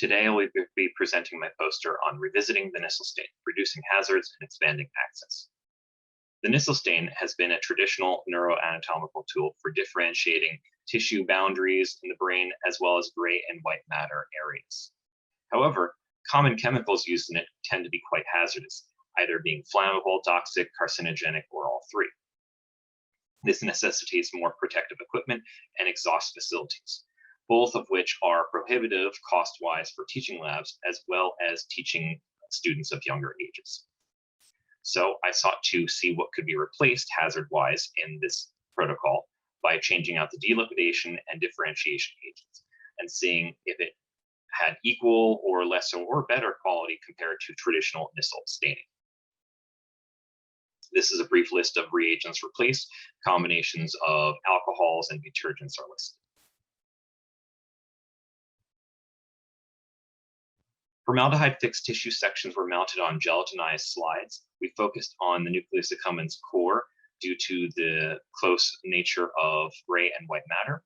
Today, I will be presenting my poster on revisiting the Nissl stain, reducing hazards and expanding access. The Nissl stain has been a traditional neuroanatomical tool for differentiating tissue boundaries in the brain as well as gray and white matter areas. However, common chemicals used in it tend to be quite hazardous, either being flammable, toxic, carcinogenic, or all three. This necessitates more protective equipment and exhaust facilities, both of which are prohibitive cost-wise for teaching labs as well as teaching students of younger ages. So I sought to see what could be replaced hazard-wise in this protocol by changing out the delipidation and differentiation agents and seeing if it had equal or lesser or better quality compared to traditional Nissl staining. This is a brief list of reagents replaced. Combinations of alcohols and detergents are listed. Formaldehyde fixed tissue sections were mounted on gelatinized slides. We focused on the nucleus accumbens core due to the close nature of gray and white matter.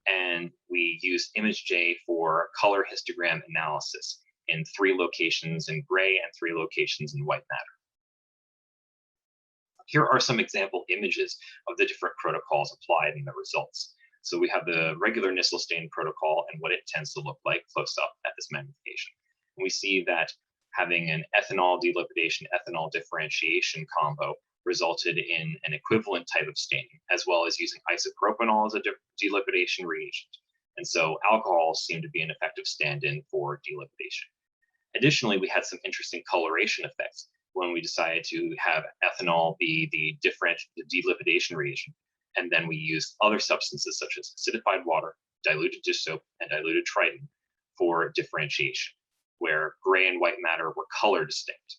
And we used ImageJ for color histogram analysis in 3 locations in gray and 3 locations in white matter. Here are some example images of the different protocols applied in the results. So we have the regular Nissl stain protocol and what it tends to look like close up at this magnification. And we see that having an ethanol delipidation, ethanol differentiation combo resulted in an equivalent type of staining, as well as using isopropanol as a delipidation reagent. And so alcohols seem to be an effective stand-in for delipidation. Additionally, we had some interesting coloration effects when we decided to have ethanol be the delipidation reagent, and then we used other substances such as acidified water, diluted dish soap, and diluted trident for differentiation, where gray and white matter were color distinct.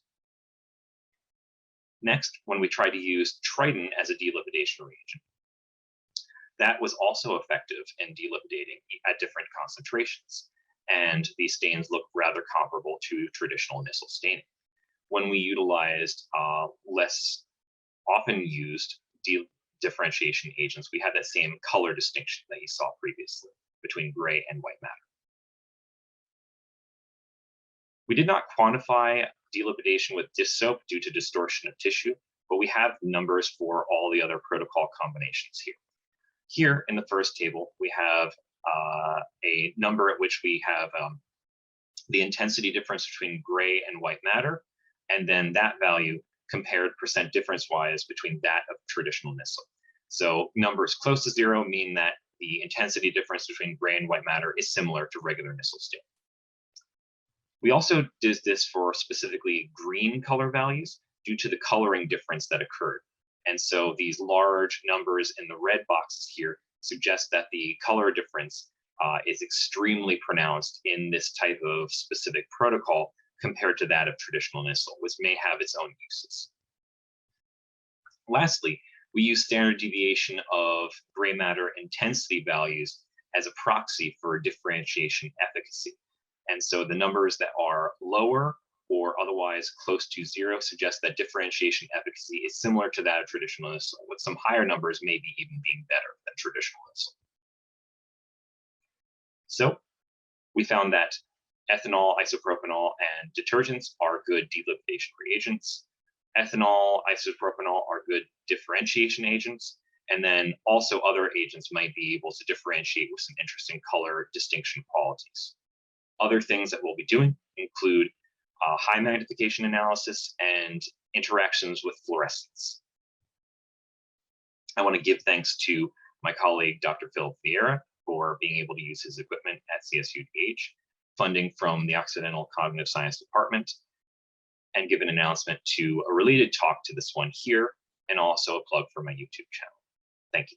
Next, when we tried to use trident as a delipidation reagent, that was also effective in delipidating at different concentrations, and these stains look rather comparable to traditional Nissl staining. When we utilized less often used differentiation agents, we had that same color distinction that you saw previously between gray and white matter. We did not quantify delipidation with dish soap due to distortion of tissue, but we have numbers for all the other protocol combinations here. Here in the first table, we have a number at which we have the intensity difference between gray and white matter, and then that value compared percent difference-wise between that of traditional Nissl. So numbers close to 0 mean that the intensity difference between gray and white matter is similar to regular Nissl stain. We also did this for specifically green color values due to the coloring difference that occurred. And so these large numbers in the red boxes here suggest that the color difference is extremely pronounced in this type of specific protocol compared to that of traditional Nissl, which may have its own uses. Lastly, we use standard deviation of gray matter intensity values as a proxy for differentiation efficacy. And so the numbers that are lower or otherwise close to 0 suggest that differentiation efficacy is similar to that of traditional Nissl, with some higher numbers maybe even being better than traditional Nissl. So we found that ethanol, isopropanol, and detergents are good delipidation reagents. Ethanol, isopropanol are good differentiation agents. And then also other agents might be able to differentiate with some interesting color distinction qualities. Other things that we'll be doing include high magnification analysis and interactions with fluorescence. I want to give thanks to my colleague, Dr. Philip Vieira, for being able to use his equipment at CSUH, funding from the Occidental Cognitive Science Department, and give an announcement to a related talk to this one here, and also a plug for my YouTube channel. Thank you.